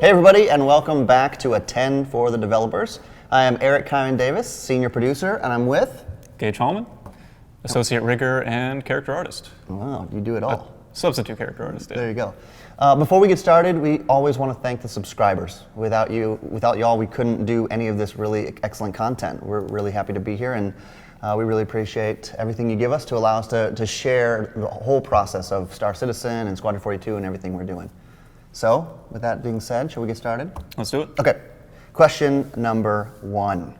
Hey everybody, and welcome back to A 10 for the Developers. I am Eric Kyron Davis, Senior Producer, and I'm with... Gage Hallman, Associate Rigger and Character Artist. Wow, you do it all. Substitute Character Artist, yeah. There you go. Before we get started, we always want to thank the subscribers. Without y'all, we couldn't do any of this really excellent content. We're really happy to be here, and we really appreciate everything you give us to allow us to share the whole process of Star Citizen and Squadron 42 and everything we're doing. So, with that being said, shall we get started? Let's do it. Okay. Question number 1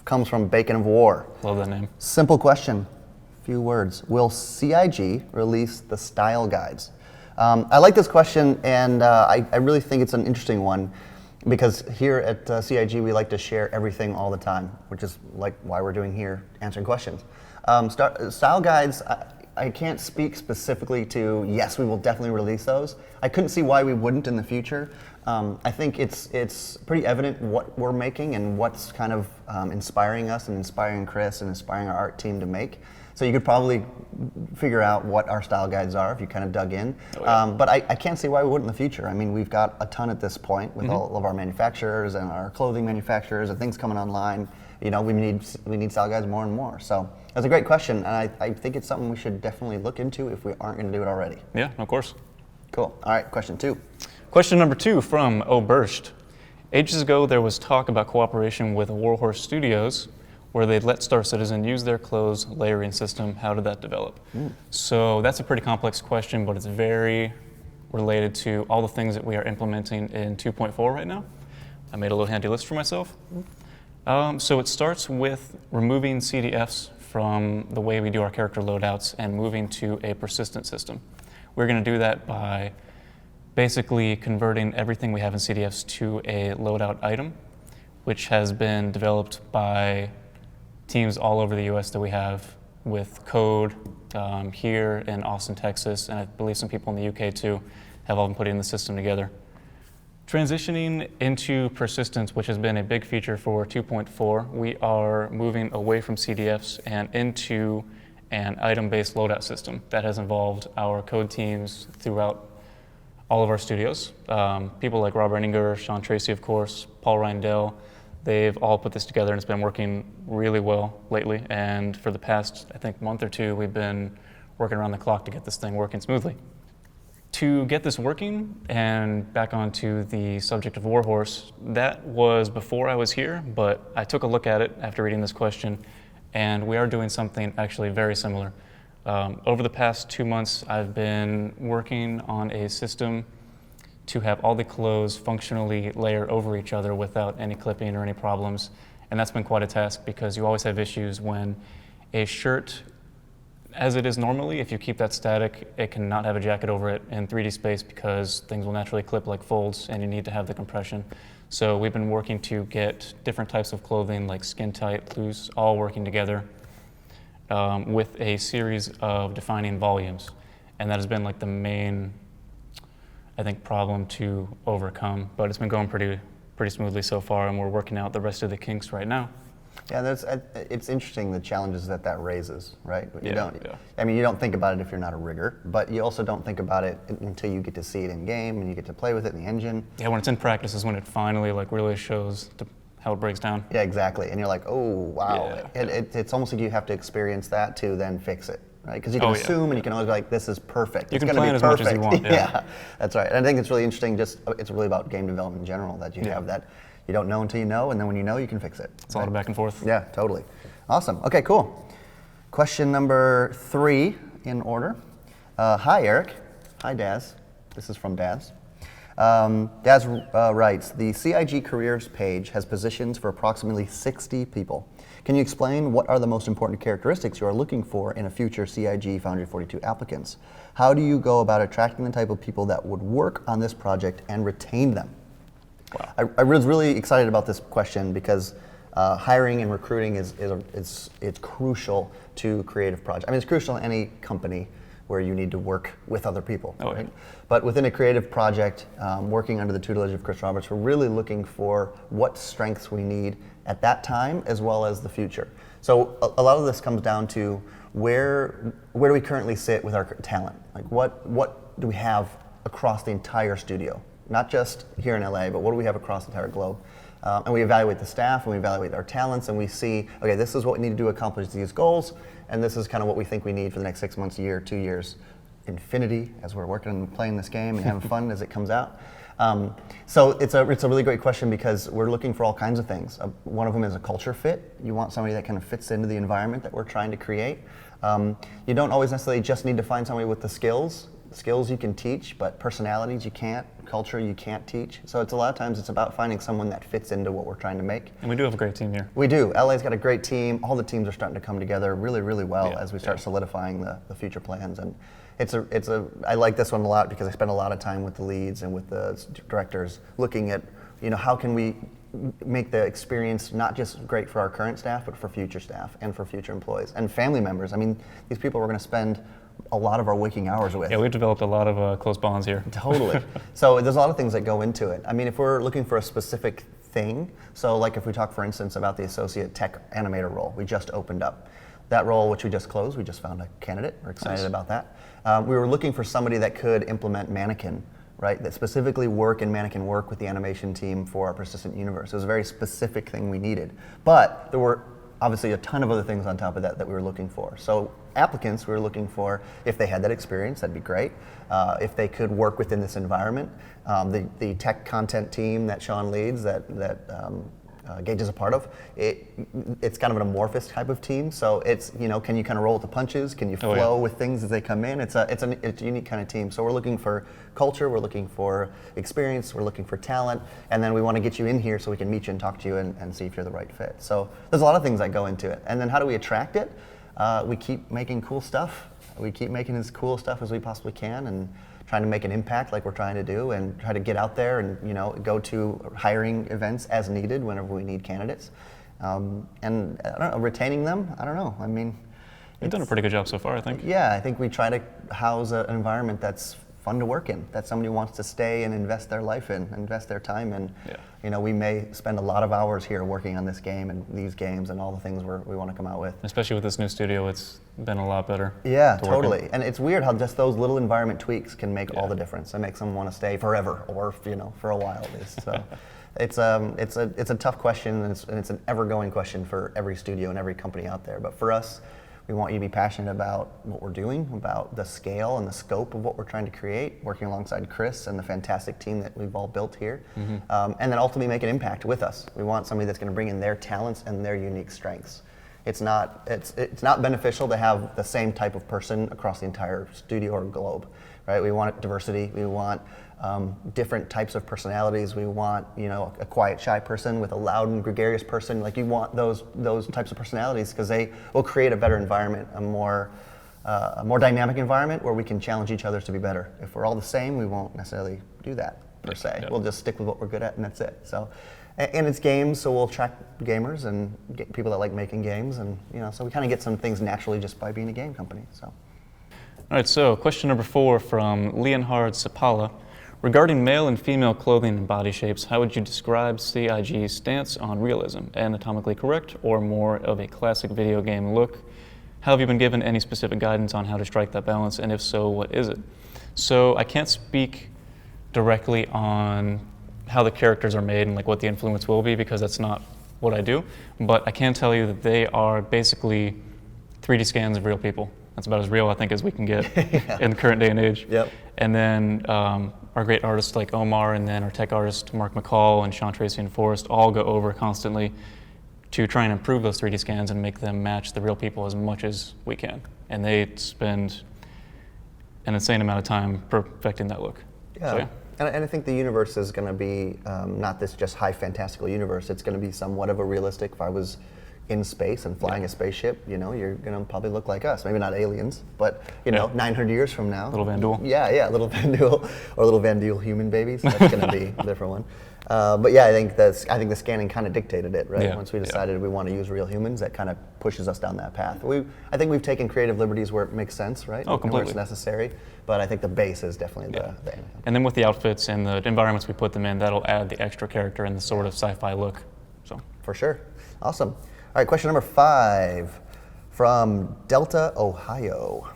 comes from Bacon of War. Love that name. Simple question, few words. Will CIG release the style guides? I like this question, and I really think it's an interesting one because here at CIG we like to share everything all the time, which is like why we're doing here, answering questions. Style guides, I can't speak specifically to, yes, we will definitely release those. I couldn't see why we wouldn't in the future. I think it's pretty evident what we're making and what's kind of inspiring us and inspiring Chris and inspiring our art team to make. So you could probably figure out what our style guides are if you kind of dug in. Oh, yeah. But I can't see why we wouldn't in the future. I mean, we've got a ton at this point with all of our manufacturers and our clothing manufacturers and things coming online. You know, we need style guides more and more. So that's a great question, and I think it's something we should definitely look into if we aren't going to do it already. Yeah, of course. Cool. All right, question 2. Question number 2 from O'Burst. Ages ago, there was talk about cooperation with Warhorse Studios, where they'd let Star Citizen use their closed layering system. How did that develop? So that's a pretty complex question, but it's very related to all the things that we are implementing in 2.4 right now. I made a little handy list for myself. So it starts with removing CDFs from the way we do our character loadouts and moving to a persistent system. We're going to do that by basically converting everything we have in CDFs to a loadout item, which has been developed by teams all over the US that we have with code here in Austin, Texas, and I believe some people in the UK too have all been putting the system together. Transitioning into persistence, which has been a big feature for 2.4, we are moving away from CDFs and into an item-based loadout system that has involved our code teams throughout all of our studios. People like Rob Renninger, Sean Tracy, of course, Paul Reindell, they've all put this together and it's been working really well lately. And for the past, I think, month or 2, we've been working around the clock to get this thing working smoothly. To get this working, and back onto the subject of Warhorse, that was before I was here, but I took a look at it after reading this question, and we are doing something actually very similar. Over the past 2 months, I've been working on a system to have all the clothes functionally layer over each other without any clipping or any problems, and that's been quite a task because you always have issues when a shirt, as it is normally, if you keep that static, it cannot have a jacket over it in 3D space because things will naturally clip like folds and you need to have the compression. So we've been working to get different types of clothing like skin tight, loose, all working together with a series of defining volumes. And that has been like the main, I think, problem to overcome. But it's been going pretty smoothly so far, and we're working out the rest of the kinks right now. Yeah, it's interesting the challenges that raises, right? You Yeah. I mean, you don't think about it if you're not a rigger, but you also don't think about it until you get to see it in game and you get to play with it in the engine. Yeah, when it's in practice is when it finally really shows how it breaks down. Yeah, exactly. And you're like, oh, wow. Yeah. It's almost like you have to experience that to then fix it, right? Because you can assume and you can always be like, this is perfect. You it's can going plan to be as perfect. much as you want. Yeah, that's right. And I think it's really interesting, it's really about game development in general, that you have that. You don't know until you know, and then when you know, you can fix it. It's a lot of back and forth. Yeah, totally. Awesome. Okay, cool. Question number 3 in order. Hi, Eric. Hi, Daz. This is from Daz. Daz writes, the CIG Careers page has positions for approximately 60 people. Can you explain what are the most important characteristics you are looking for in a future CIG Foundry 42 applicants? How do you go about attracting the type of people that would work on this project and retain them? Wow. I was really excited about this question because hiring and recruiting is crucial to creative projects. I mean, it's crucial in any company where you need to work with other people. Oh, right? yeah. But within a creative project, working under the tutelage of Chris Roberts, we're really looking for what strengths we need at that time as well as the future. So a lot of this comes down to where do we currently sit with our talent? Like what do we have across the entire studio? not just here in LA, but what do we have across the entire globe? And we evaluate the staff, and we evaluate our talents, and we see, okay, this is what we need to do to accomplish these goals, and this is kind of what we think we need for the next 6 months, a year, 2 years, infinity, as we're working and playing this game and having fun as it comes out. So it's a really great question because we're looking for all kinds of things. One of them is a culture fit. You want somebody that kind of fits into the environment that we're trying to create. You don't always necessarily just need to find somebody with the skills. Skills you can teach, but personalities you can't. Culture you can't teach. So it's a lot of times it's about finding someone that fits into what we're trying to make. And we do have a great team here. We do. LA's got a great team. All the teams are starting to come together really, really well as we start solidifying the future plans. And I like this one a lot because I spend a lot of time with the leads and with the directors looking at, how can we make the experience not just great for our current staff, but for future staff and for future employees and family members. I mean, these people we're going to spend a lot of our waking hours with. Yeah, we've developed a lot of close bonds here. Totally. So there's a lot of things that go into it. I mean, if we're looking for a specific thing, so like if we talk, for instance, about the associate tech animator role, we just opened up. That role, which we just closed, we just found a candidate. We're excited about that. We were looking for somebody that could implement Mannequin, right? That specifically work in Mannequin work with the animation team for our persistent universe. It was a very specific thing we needed. But there were obviously a ton of other things on top of that we were looking for. So applicants, we were looking for, if they had that experience, that'd be great. If they could work within this environment. The tech content team that Sean leads, that Gage is a part of, it's kind of an amorphous type of team. So it's, can you kind of roll with the punches? Can you flow with things as they come in? It's a unique kind of team. So we're looking for culture, we're looking for experience, we're looking for talent, and then we want to get you in here so we can meet you and talk to you and see if you're the right fit. So there's a lot of things that go into it. And then how do we attract it? We keep making cool stuff. We keep making as cool stuff as we possibly can and trying to make an impact like we're trying to do and try to get out there and go to hiring events as needed whenever we need candidates. And I don't know, retaining them, I don't know. I mean, you've done a pretty good job so far, I think. Yeah, I think we try to house an environment that's fun to work in, that somebody wants to stay and invest their life in, invest their time in. Yeah. We may spend a lot of hours here working on this game and these games and all the things we want to come out with. Especially with this new studio, it's been a lot better. Yeah, totally. And it's weird how just those little environment tweaks can make all the difference. It makes someone want to stay forever or for a while at least. So it's a tough question and it's an ever-going question for every studio and every company out there. But for us, we want you to be passionate about what we're doing, about the scale and the scope of what we're trying to create, working alongside Chris and the fantastic team that we've all built here, and then ultimately make an impact with us. We want somebody that's going to bring in their talents and their unique strengths. It's not beneficial to have the same type of person across the entire studio or globe, right? We want diversity. We want different types of personalities. We want a quiet, shy person with a loud and gregarious person. Like you want those types of personalities because they will create a better environment, a more dynamic environment where we can challenge each other to be better. If we're all the same, we won't necessarily do that per se. We'll just stick with what we're good at and that's it. So, and it's games, so we'll attract gamers and get people that like making games, and so we kind of get some things naturally just by being a game company. So. All right. So question number 4 from Leonhard Sapala. Regarding male and female clothing and body shapes, how would you describe CIG's stance on realism? Anatomically correct or more of a classic video game look? Have you been given any specific guidance on how to strike that balance, and if so, what is it? So I can't speak directly on how the characters are made and like what the influence will be because that's not what I do, but I can tell you that they are basically 3D scans of real people. That's about as real, I think, as we can get in the current day and age. Yep. And then our great artists like Omar and then our tech artist Mark McCall and Sean Tracy and Forrest all go over constantly to try and improve those 3D scans and make them match the real people as much as we can. And they spend an insane amount of time perfecting that look. Yeah. So, yeah. And I think the universe is going to be not this just high fantastical universe. It's going to be somewhat of a realistic. If I was in space and flying a spaceship, you're going to probably look like us. Maybe not aliens, but 900 years from now. Little Van Duel. Yeah, little Van Duel or little Van Duel human babies. That's going to be a different one. But yeah, I think the scanning kind of dictated it, right? Yeah. Once we decided we want to use real humans, that kind of pushes us down that path. I think we've taken creative liberties where it makes sense, right? Oh, completely. Where it's necessary. But I think the base is definitely the And then with the outfits and the environments we put them in, that'll add the extra character and the sort of sci-fi look. So for sure. Awesome. All right, question number 5 from Delta, Ohio.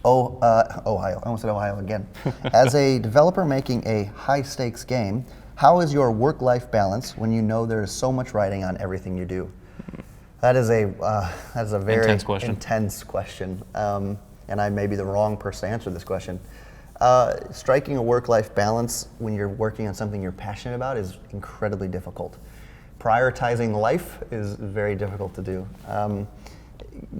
Ohio. I almost said Ohio again. As a developer making a high-stakes game, how is your work-life balance when you know there is so much writing on everything you do? That is a very intense question. And I may be the wrong person to answer this question. Striking a work-life balance when you're working on something you're passionate about is incredibly difficult. Prioritizing life is very difficult to do.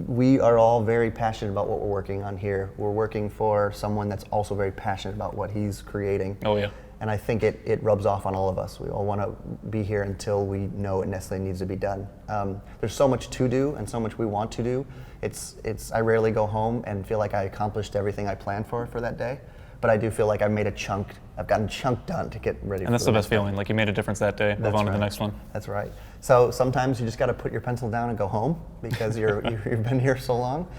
We are all very passionate about what we're working on here. We're working for someone that's also very passionate about what he's creating. Oh yeah. And I think it rubs off on all of us. We all want to be here until we know it necessarily needs to be done. There's so much to do and so much we want to do. I rarely go home and feel like I accomplished everything I planned for that day. But I do feel like I've gotten chunk done to get ready for And that's the best feeling, like you made a difference that day, move on to the next one. That's right. So sometimes you just got to put your pencil down and go home because you've been here so long.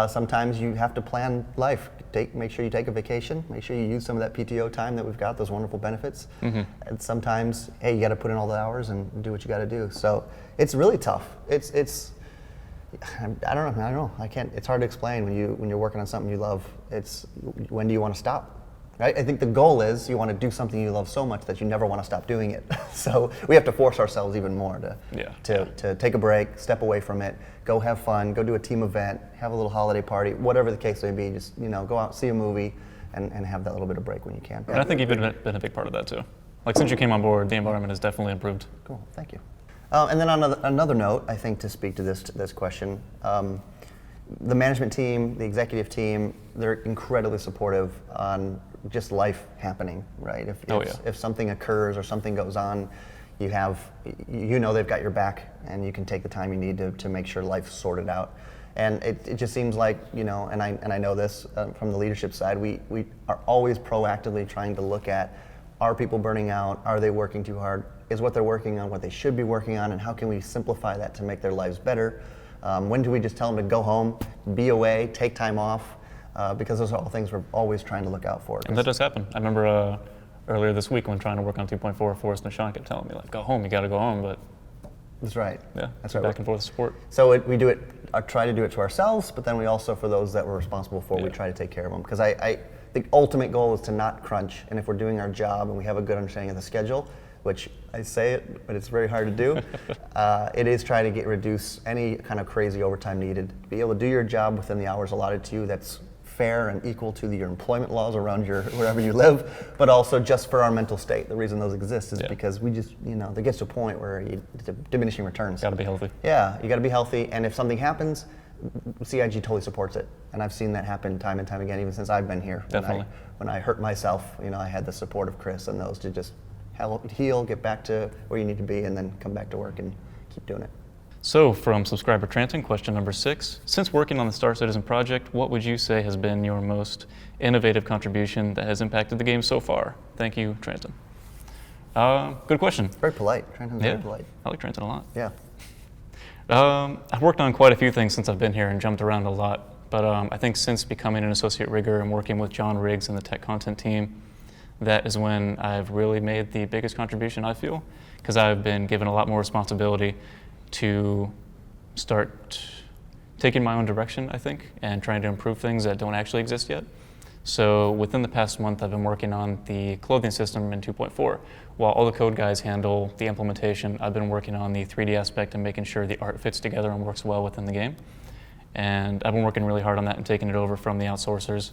Sometimes you have to plan life. Make sure you take a vacation. Make sure you use some of that PTO time that we've got, those wonderful benefits. Mm-hmm. And sometimes, hey, you got to put in all the hours and do what you got to do. So it's really tough. I don't know. I can't. It's hard to explain when you're working on something you love. When do you want to stop? Right? I think the goal is you want to do something you love so much that you never want to stop doing it. So we have to force ourselves even more to take a break, step away from it, go have fun, go do a team event, have a little holiday party, whatever the case may be. Just go out, see a movie, and have that little bit of break when you can. And I think you've been a big part of that too. Like since you came on board, the environment has definitely improved. Cool, thank you. And then on another note, I think to speak to this question, the management team, the executive team, they're incredibly supportive on just life happening, right? If something occurs or something goes on, they've got your back and you can take the time you need to make sure life's sorted out. And it just seems like, and I know this from the leadership side, we are always proactively trying to look at, are people burning out? Are they working too hard? Is what they're working on what they should be working on, and how can we simplify that to make their lives better? When do we just tell them to go home, be away, take time off? Because those are all things we're always trying to look out for. And that does happen. I remember earlier this week when trying to work on 2.4, Forrest and Sean kept telling me, like, go home, you got to go home, but... That's right. Yeah, that's right. Back and forth support. So we do it, try to do it to ourselves, but then we also, for those that we're responsible for, we try to take care of them. Because the ultimate goal is to not crunch, and if we're doing our job and we have a good understanding of the schedule, which I say it, but it's very hard to do, it is trying to reduce any kind of crazy overtime needed. Be able to do your job within the hours allotted to you that's fair and equal to your employment laws around wherever you live, but also just for our mental state. The reason those exist is because we just, there gets to a point where it's diminishing returns. Got to be healthy. Yeah, you got to be healthy, and if something happens, CIG totally supports it, and I've seen that happen time and time again, even since I've been here. Definitely. When I hurt myself, I had the support of Chris and those to just heal, get back to where you need to be, and then come back to work and keep doing it. So, from subscriber Tranton, question number 6. Since working on the Star Citizen project, what would you say has been your most innovative contribution that has impacted the game so far? Thank you, Tranton. Good question. Very polite. Tranton's very polite. I like Tranton a lot. Yeah. I've worked on quite a few things since I've been here and jumped around a lot, but I think since becoming an associate rigger and working with John Riggs and the tech content team, that is when I've really made the biggest contribution, I feel, because I've been given a lot more responsibility to start taking my own direction, I think, and trying to improve things that don't actually exist yet. So within the past month, I've been working on the clothing system in 2.4. While all the code guys handle the implementation, I've been working on the 3D aspect and making sure the art fits together and works well within the game. And I've been working really hard on that and taking it over from the outsourcers.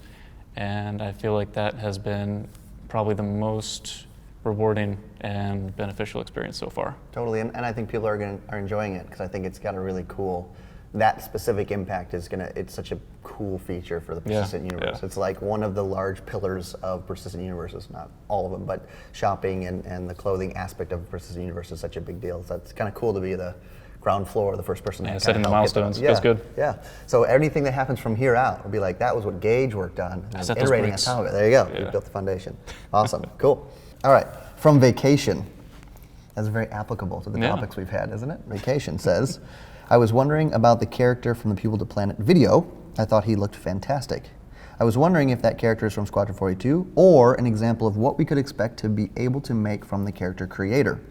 And I feel like that has been probably the most rewarding and beneficial experience so far. Totally, and I think people are enjoying it because I think it's got a really cool, that specific impact it's such a cool feature for the persistent universe. It's like one of the large pillars of persistent universes, not all of them, but shopping and the clothing aspect of persistent universe is such a big deal. So it's kind of cool to be the ground floor, the first person to setting the milestones. Feels good. Yeah. So anything that happens from here out will be like, that was what Gage worked on. Iterating on top of it. There you go. You built the foundation. Awesome. Cool. All right. From Vacation. That's very applicable to the topics we've had, isn't it? Vacation says, I was wondering about the character from the People to Planet video. I thought he looked fantastic. I was wondering if that character is from Squadron 42 or an example of what we could expect to be able to make from the character creator.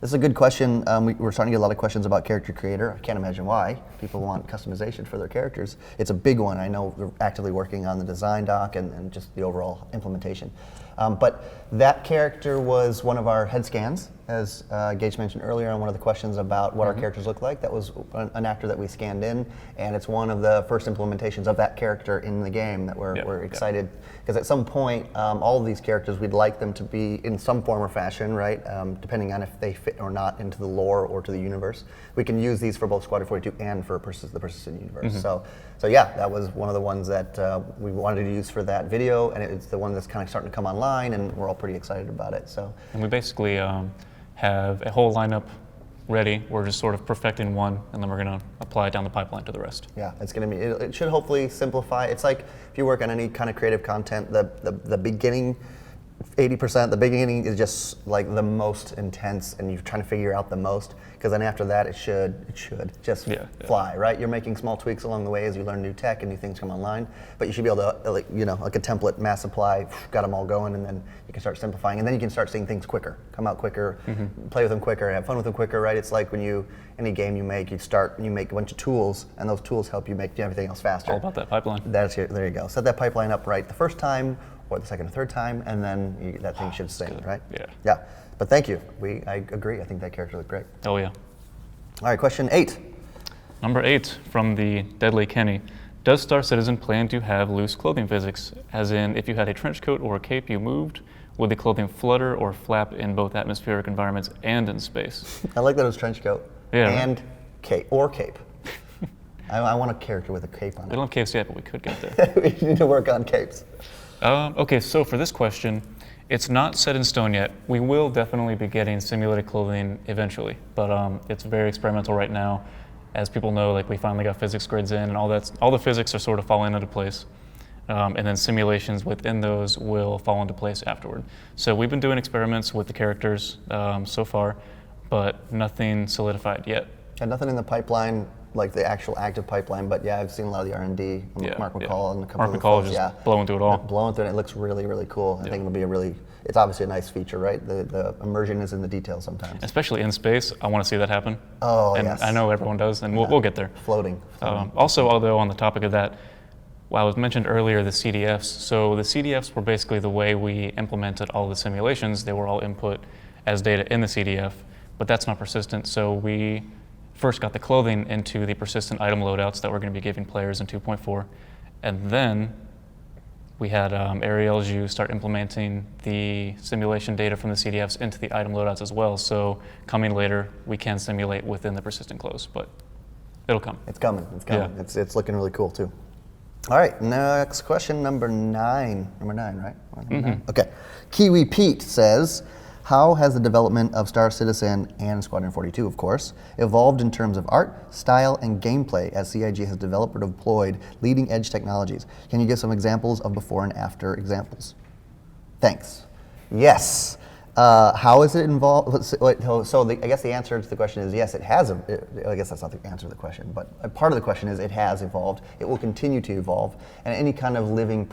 This is a good question. We're starting to get a lot of questions about character creator. I can't imagine why. People want customization for their characters. It's a big one. I know they're actively working on the design doc and just the overall implementation. But that character was one of our head scans, as Gage mentioned earlier on one of the questions about what our characters look like. That was an actor that we scanned in, and it's one of the first implementations of that character in the game that we're excited. Because at some point, all of these characters, we'd like them to be in some form or fashion, right? Depending on if they fit or not into the lore or to the universe. We can use these for both Squadron 42 and for the persistent universe. So yeah, that was one of the ones that we wanted to use for that video, and it's the one that's kind of starting to come online, and we're all pretty excited about it. So. And we basically have a whole lineup ready. We're just sort of perfecting one, and then we're going to apply it down the pipeline to the rest. Yeah, it's going to be. It should hopefully simplify. It's like if you work on any kind of creative content, the beginning. 80%, the beginning is just like the most intense, and you're trying to figure out the most, because then after that it should just fly, right? You're making small tweaks along the way as you learn new tech and new things come online, but you should be able to, like a template, mass apply, got them all going, and then you can start simplifying, and then you can start seeing things quicker, come out quicker, play with them quicker, have fun with them quicker, right? It's like when any game you make, you make a bunch of tools, and those tools help you make everything else faster. All about that pipeline. There you go. Set that pipeline up right the first time, or the second or third time, and then that thing should sing, right? Yeah. But thank you. I agree. I think that character looked great. Oh yeah. All right, question 8. Number 8 from the Deadly Kenny. Does Star Citizen plan to have loose clothing physics? As in, if you had a trench coat or a cape you moved, would the clothing flutter or flap in both atmospheric environments and in space? I like that it was trench coat and cape. I want a character with a cape on it. We don't have capes yet, but we could get there. We need to work on capes. Okay, so for this question, it's not set in stone yet. We will definitely be getting simulated clothing eventually, but it's very experimental right now. As people know, like we finally got physics grids in, and all the physics are sort of falling into place, and then simulations within those will fall into place afterward. So we've been doing experiments with the characters so far, but nothing solidified yet. And nothing in the pipeline, like the actual active pipeline, but yeah, I've seen a lot of the R&D, Mark McCall and a couple of McCall folks, is just blowing through it all. Blowing through it, it looks really, really cool. I think it'll be it's obviously a nice feature, right? The immersion is in the details sometimes. Especially in space, I want to see that happen. Oh, and yes. I know everyone does, and we'll get there. Floating. Also, although on the topic of that, I was mentioned earlier the CDFs. So the CDFs were basically the way we implemented all the simulations. They were all input as data in the CDF, but that's not persistent. So we first got the clothing into the persistent item loadouts that we're going to be giving players in 2.4, and then we had ArielJu start implementing the simulation data from the CDFs into the item loadouts as well. So coming later, we can simulate within the persistent close, but it'll come. It's coming. Yeah. It's looking really cool too. All right, next question, number 9. Number 9, right? Okay. Kiwi Pete says, how has the development of Star Citizen and Squadron 42, of course, evolved in terms of art, style, and gameplay as CIG has developed or deployed leading-edge technologies? Can you give some examples of before and after examples? Thanks. Yes. How is it involved? So I guess the answer to the question is yes, it has. I guess that's not the answer to the question, but a part of the question is it has evolved. It will continue to evolve, and any kind of living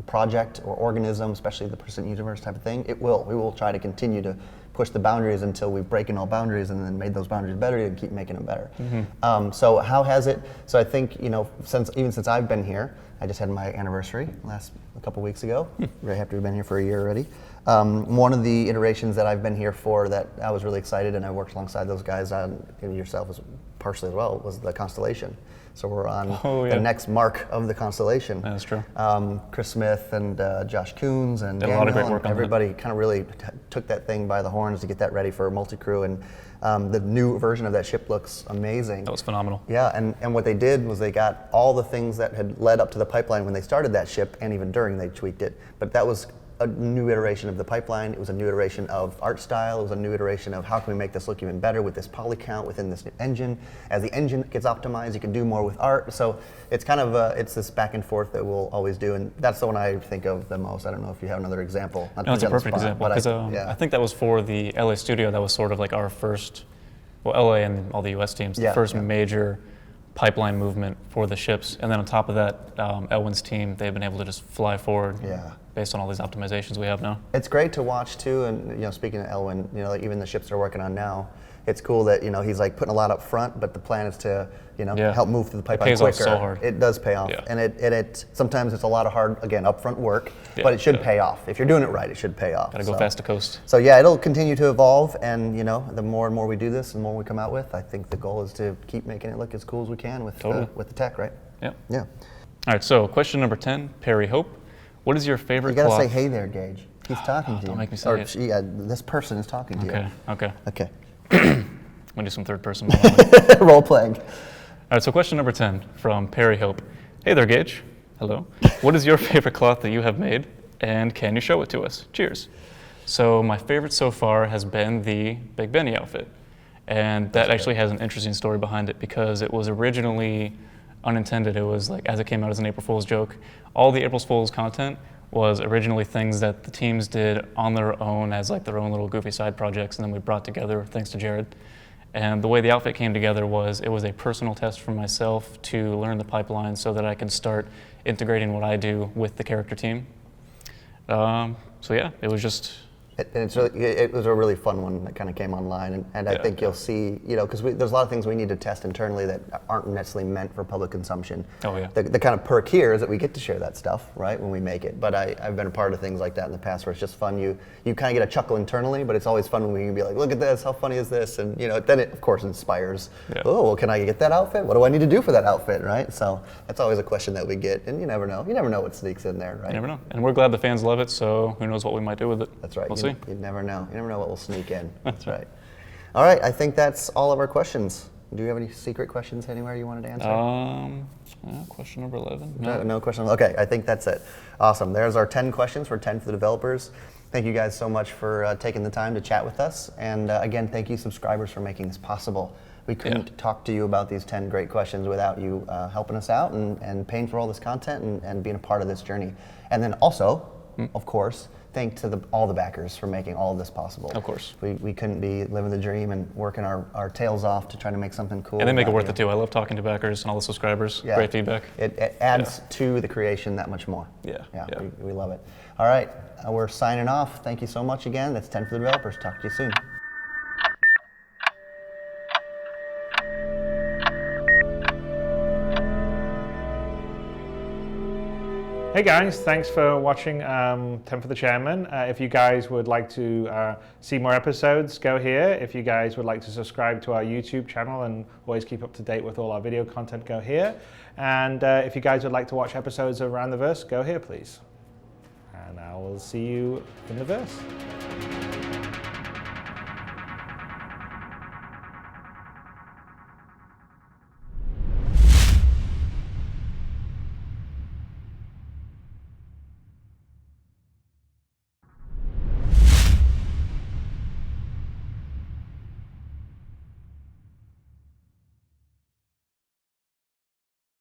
project or organism, especially the persistent universe type of thing, we will try to continue to push the boundaries until we've broken all boundaries and then made those boundaries better and keep making them better. So how has it? So I think since I've been here, I just had my anniversary a couple weeks ago. Very happy to have been here for a year already. One of the iterations that I've been here for that I was really excited, and I worked alongside those guys on, and yourself as partially as well, was the Constellation. So we're on the next mark of the Constellation. That's true. Chris Smith and Josh Coons and Daniel, a lot of great work on everybody kind of really took that thing by the horns to get that ready for multi-crew, and the new version of that ship looks amazing. That was phenomenal. Yeah, and what they did was they got all the things that had led up to the pipeline when they started that ship, and even during they tweaked it, but that was a new iteration of the pipeline. It was a new iteration of art style. It was a new iteration of how can we make this look even better with this poly count within this new engine. As the engine gets optimized, you can do more with art. So it's kind of it's this back and forth that we'll always do, and that's the one I think of the most. I don't know if you have another example. No, it's a perfect example, because I think that was for the LA studio. That was sort of like our first, LA and all the US teams, the first major pipeline movement for the ships. And then on top of that, Elwin's team, they've been able to just fly forward based on all these optimizations we have now. It's great to watch too, and speaking of Elwin, like even the ships they're working on now, it's cool that he's like putting a lot up front, but the plan is to help move through the pipeline quicker. It pays off so hard. It does pay off, and it sometimes it's a lot of hard upfront work, but it should pay off if you're doing it right. It should pay off. Gotta go fast to coast. So yeah, it'll continue to evolve, and the more and more we do this, and the more we come out with, I think the goal is to keep making it look as cool as we can with the tech, right? Yeah. Yeah. All right. So question number 10, Perry Hope. What is your favorite? You gotta cloth? say, "Hey there, Gage." He's talking to you. Don't make me say it. This person is talking to you. Okay. I'm gonna do some third person role playing. All right, so question number 10 from Perry Hope. Hey there, Gage. Hello. What is your favorite cloth that you have made, and can you show it to us? Cheers. So my favorite so far has been the Big Benny outfit. And that actually has an interesting story behind it because it was originally unintended. It was like, as it came out as an April Fool's joke, all the April Fool's content was originally things that the teams did on their own as like their own little goofy side projects, and then we brought together thanks to Jared. And the way the outfit came together was it was a personal test for myself to learn the pipeline so that I can start integrating what I do with the character team. So yeah, it was just... It was a really fun one that kind of came online, and I think you'll see, because there's a lot of things we need to test internally that aren't necessarily meant for public consumption. Oh yeah. The kind of perk here is that we get to share that stuff, right, when we make it. But I've been a part of things like that in the past where it's just fun. You kind of get a chuckle internally, but it's always fun when we can be like, look at this, how funny is this? And then it of course inspires. Yeah. Oh, well, can I get that outfit? What do I need to do for that outfit, right? So that's always a question that we get, and you never know. You never know what sneaks in there, right? You never know. And we're glad the fans love it, so who knows what we might do with it. That's right. We'll see. You never know. You never know what will sneak in. That's right. All right, I think that's all of our questions. Do you have any secret questions anywhere you wanted to answer? Question number 11. No question. Okay, I think that's it. Awesome. There's our 10 questions for 10 for the developers. Thank you guys so much for taking the time to chat with us. And again, thank you subscribers for making this possible. We couldn't talk to you about these 10 great questions without you helping us out and paying for all this content and being a part of this journey. And then also, of course, thank to all the backers for making all of this possible. Of course. We couldn't be living the dream and working our tails off to try to make something cool. And they make it worth it too. I love talking to backers and all the subscribers. Yeah. Great feedback. It adds to the creation that much more. Yeah. We love it. All right, we're signing off. Thank you so much again. That's 10 for the developers. Talk to you soon. Hey guys, thanks for watching 10 for the Chairman. If you guys would like to see more episodes, go here. If you guys would like to subscribe to our YouTube channel and always keep up to date with all our video content, go here. And if you guys would like to watch episodes of Around the Verse, go here please. And I will see you in the verse.